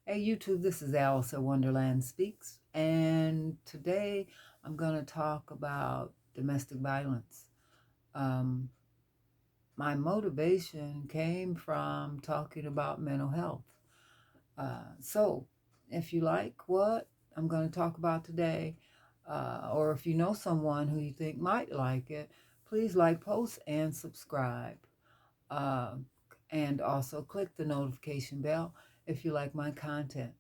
Hey YouTube, this is Alice at Wonderland Speaks, and today I'm going to talk about domestic violence. Um, my motivation came from talking about mental health. So, if you like what I'm going to talk about today, or if you know someone who you think might like it, please like, post, and subscribe. Uh, and also click the notification bell if you like my content.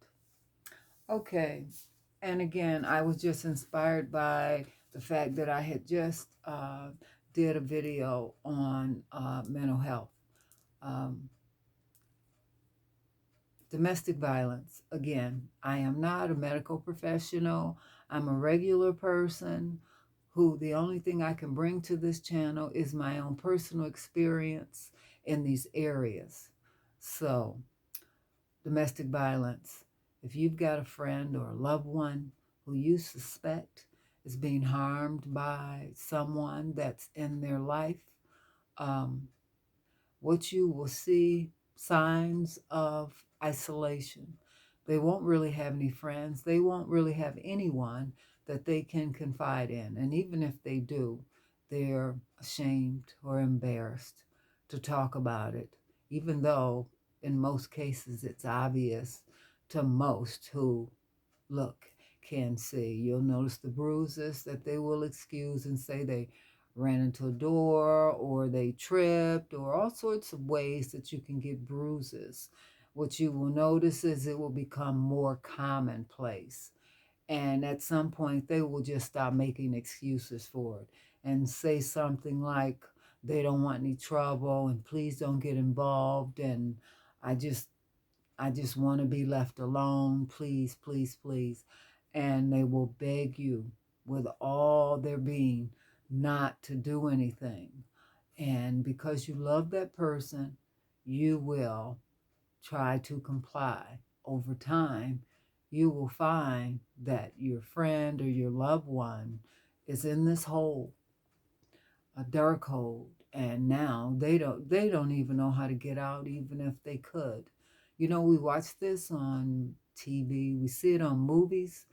Okay. And again, I was just inspired by the fact that I had just did a video on mental health. Um, Domestic violence. Again, I am not a medical professional. I'm a regular person who the only thing I can bring to this channel is my own personal experience in these areas. So, domestic violence. If you've got a friend or a loved one who you suspect is being harmed by someone that's in their life, um, what you will see signs of isolation. They won't really have any friends. They won't really have anyone that they can confide in. And even if they do, they're ashamed or embarrassed to talk about it, even though in most cases it's obvious to most who look can see. You'll notice the bruises that they will excuse and say they ran into a door or they tripped, or all sorts of ways that you can get bruises. What you will notice is it will become more commonplace. And at some point, they will just stop making excuses for it and say something like, they don't want any trouble and please don't get involved. And I just I just want to be left alone. Please, please, please. And they will beg you with all their being not to do anything. And because you love that person, you will try to comply. Over time, you will find that your friend or your loved one is in this hole, a dark hole, and now they don't even know how to get out, even if they could. You know, we watch this on TV, we see it on movies,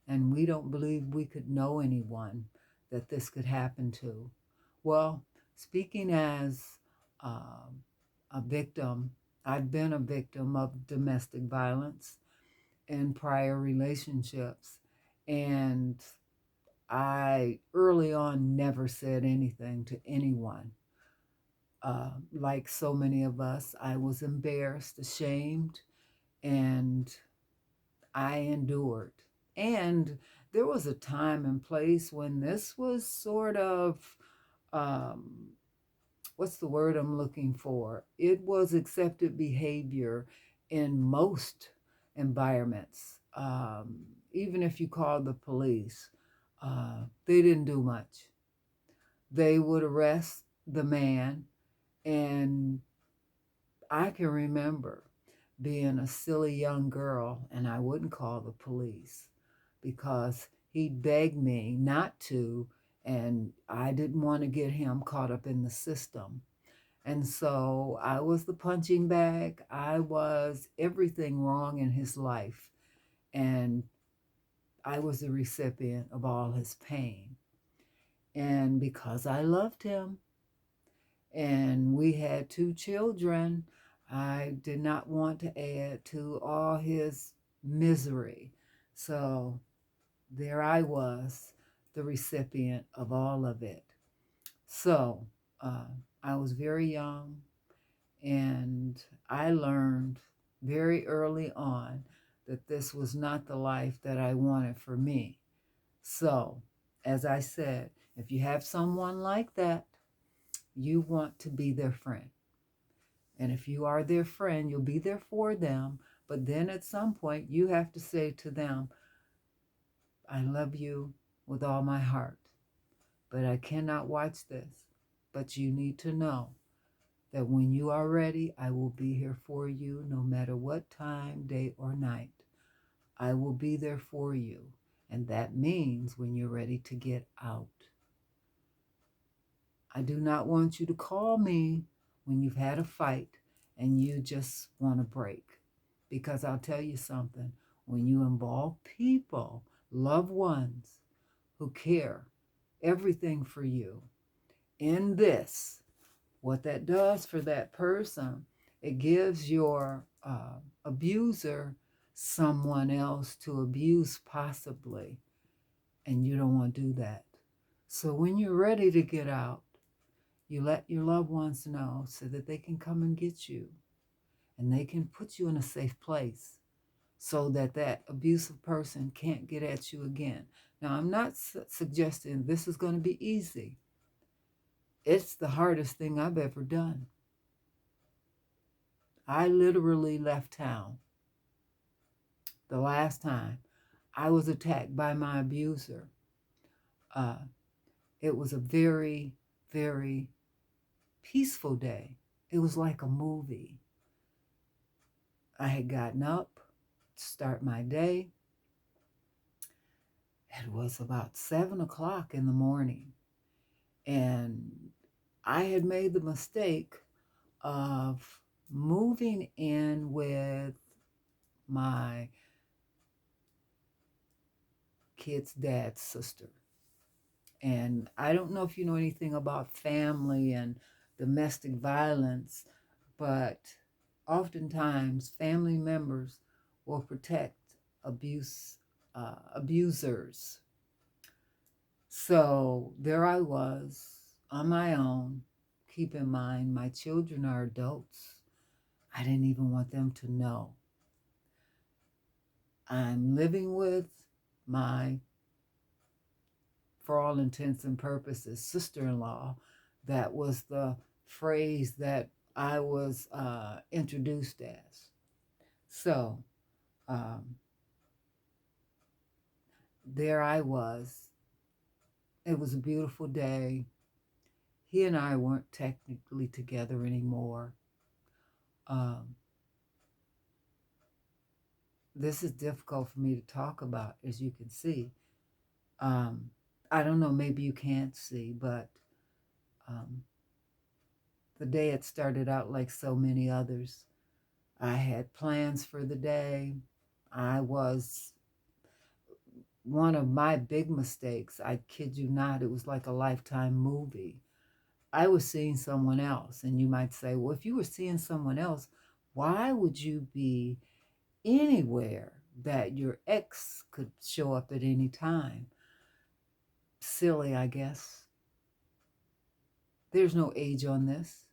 and we don't believe we could know anyone that this could happen to. Well, speaking as um, a victim, I've been a victim of domestic violence in prior relationships, and I early on never said anything to anyone. Like so many of us, I was embarrassed, ashamed, and I endured. And there was a time and place when this was sort of, um, what's the word I'm looking for? It was accepted behavior in most environments. Even if you called the police, they didn't do much. They would arrest the man, and I can remember being a silly young girl and I wouldn't call the police because he begged me not to, and I didn't want to get him caught up in the system. And so I was the punching bag. I was everything wrong in his life. And I was the recipient of all his pain. And because I loved him and we had two children, I did not want to add to all his misery. So there I was, the recipient of all of it. So uh, I was very young, and I learned very early on that this was not the life that I wanted for me. So, as I said, if you have someone like that, you want to be their friend. And if you are their friend, you'll be there for them. But then at some point, you have to say to them, I love you with all my heart, but I cannot watch this. But you need to know that when you are ready, I will be here for you no matter what time, day, or night. I will be there for you. And that means when you're ready to get out. I do not want you to call me when you've had a fight and you just want to break. Because I'll tell you something, when you involve people, loved ones who care everything for you in this, what that does for that person, it gives your abuser someone else to abuse possibly, and you don't want to do that. So when you're ready to get out, you let your loved ones know so that they can come and get you and they can put you in a safe place so that that abusive person can't get at you again. Now, I'm not suggesting this is going to be easy. It's the hardest thing I've ever done. I literally left town the last time I was attacked by my abuser. Uh, it was a very, very peaceful day. It was like a movie. I had gotten up to start my day. It was about 7 o'clock in the morning. And I had made the mistake of moving in with my kid's dad's sister. And I don't know if you know anything about family and domestic violence, but oftentimes family members will protect abusers. So there I was on my own. Keep in mind, my children are adults. I didn't even want them to know. I'm living with my, for all intents and purposes, sister-in-law. That was the phrase that I was introduced as. So there I was. It was a beautiful day. He and I weren't technically together anymore. This is difficult for me to talk about, as you can see. I don't know, maybe you can't see, but the day had started out like so many others. I had plans for the day. One of my big mistakes, I kid you not, it was like a Lifetime movie. I was seeing someone else, and you might say, well, if you were seeing someone else, why would you be anywhere that your ex could show up at any time? Silly, I guess. There's no age on this.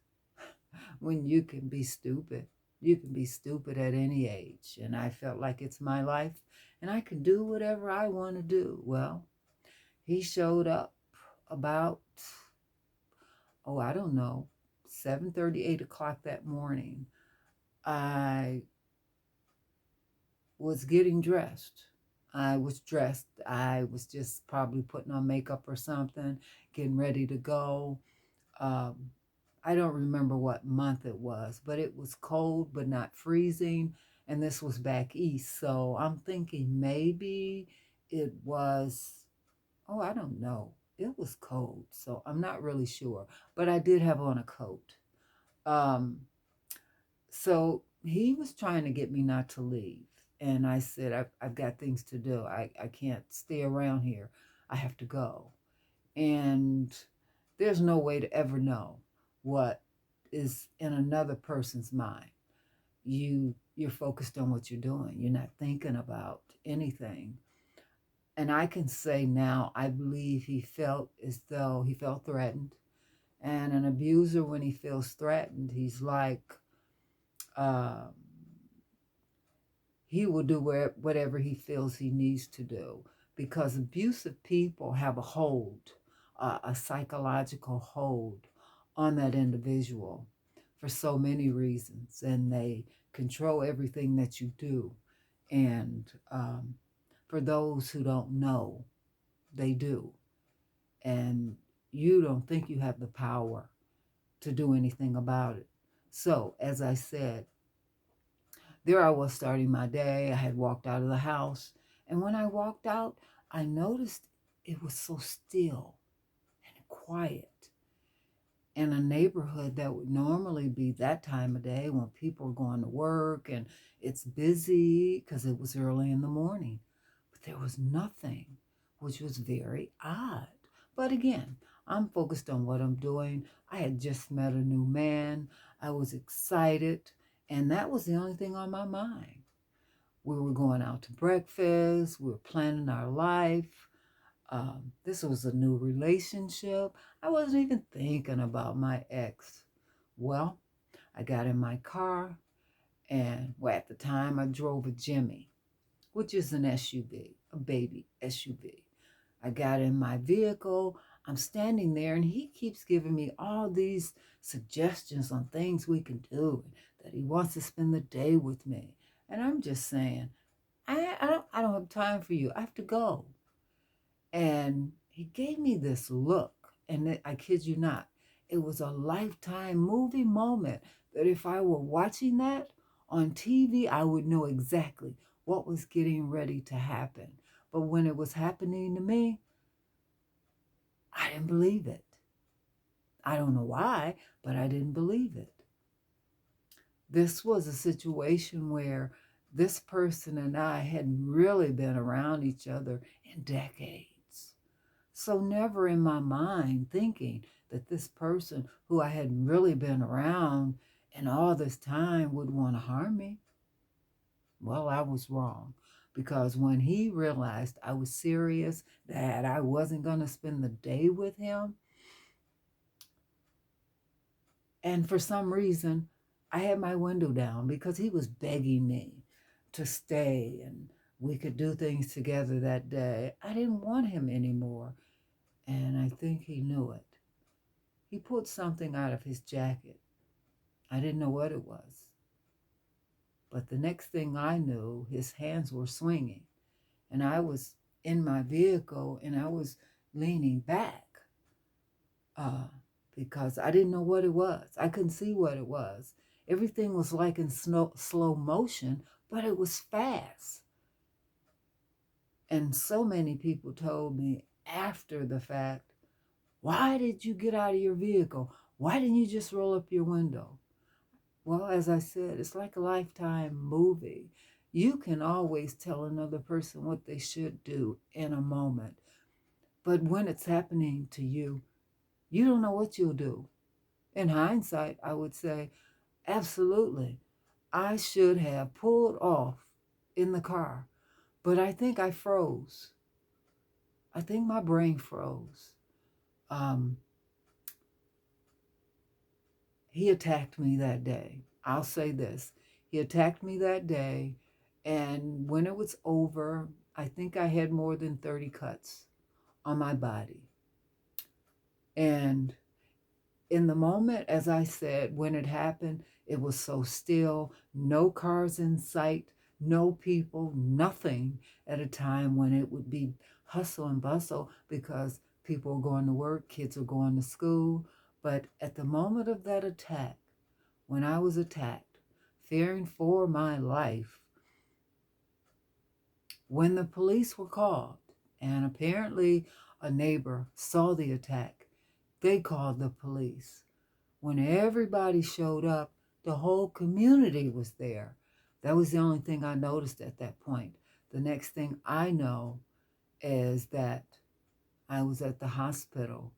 When you can be stupid, you can be stupid at any age. And I felt like it's my life and I can do whatever I want to do. Well, he showed up about, I don't know, 7:30, 8 o'clock that morning. I was getting dressed. I was dressed. I was just probably putting on makeup or something, getting ready to go. I don't remember what month it was, but it was cold but not freezing. And this was back east. So I'm thinking maybe it was, I don't know. It was cold. So I'm not really sure. But I did have on a coat. Um, so he was trying to get me not to leave. And I said, I've got things to do. I can't stay around here. I have to go. And there's no way to ever know what is in another person's mind. You're focused on what you're doing. You're not thinking about anything. And I can say now, I believe he felt as though he felt threatened. And an abuser, when he feels threatened, he's like, um, he will do whatever he feels he needs to do, because abusive people have a hold, a psychological hold on that individual for so many reasons, and they control everything that you do. And for those who don't know, they do. And you don't think you have the power to do anything about it. So, as I said, there I was starting my day. I had walked out of the house. And when I walked out, I noticed it was so still and quiet. in a neighborhood that would normally be that time of day when people are going to work and it's busy because it was early in the morning. But there was nothing, which was very odd. But again, I'm focused on what I'm doing. I had just met a new man. I was excited, and that was the only thing on my mind. We were going out to breakfast. We were planning our life. This was a new relationship. I wasn't even thinking about my ex. Well, I got in my car, and well, at the time I drove a Jimmy, which is an SUV, a baby SUV. I got in my vehicle. I'm standing there, and he keeps giving me all these suggestions on things we can do, that he wants to spend the day with me. And I'm just saying, I don't have time for you. I have to go. And he gave me this look, and I kid you not, it was a lifetime movie moment that if I were watching that on TV, I would know exactly what was getting ready to happen. But when it was happening to me, I didn't believe it. I don't know why, but I didn't believe it. This was a situation where this person and I hadn't really been around each other in decades. So never in my mind thinking that this person who I hadn't really been around in all this time would want to harm me. Well, I was wrong, because when he realized I was serious, that I wasn't going to spend the day with him, and for some reason, I had my window down because he was begging me to stay and we could do things together that day. I didn't want him anymore, and I think he knew it. He pulled something out of his jacket. I didn't know what it was. But the next thing I knew, his hands were swinging, and I was in my vehicle and I was leaning back uh, because I didn't know what it was. I couldn't see what it was. Everything was like in slow motion, but it was fast. And so many people told me after the fact, why did you get out of your vehicle? Why didn't you just roll up your window? Well, as I said, it's like a lifetime movie. You can always tell another person what they should do in a moment. But when it's happening to you, you don't know what you'll do. In hindsight, I would say, absolutely, I should have pulled off in the car. But I think I froze. I think my brain froze. Um, he attacked me that day. I'll say this. He attacked me that day, and when it was over, I think I had more than 30 cuts on my body. And in the moment, as I said, when it happened, it was so still, no cars in sight, no people, nothing, at a time when it would be hustle and bustle because people are going to work, kids are going to school. But at the moment of that attack, when I was attacked, fearing for my life, when the police were called, and apparently a neighbor saw the attack, they called the police. When everybody showed up, the whole community was there. That was the only thing I noticed at that point. The next thing I know is that I was at the hospital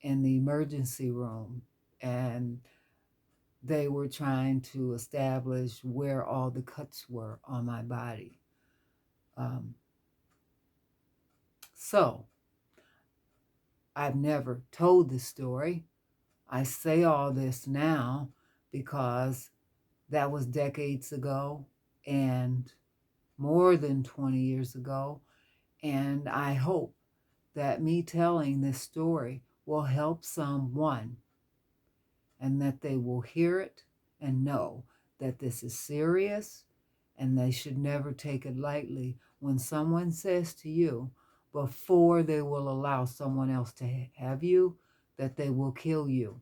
in the emergency room, and they were trying to establish where all the cuts were on my body. Um, so I've never told this story. I say all this now because that was decades ago and more than 20 years ago. And I hope that me telling this story will help someone, and that they will hear it and know that this is serious, and they should never take it lightly when someone says to you, before they will allow someone else to have you, that they will kill you.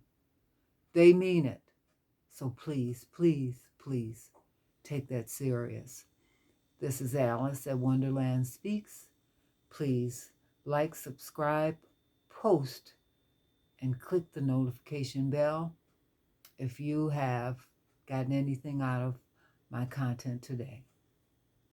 They mean it. So please, please, please take that serious. This is Alice at Wonderland Speaks. Please like, subscribe, post, and click the notification bell if you have gotten anything out of my content today.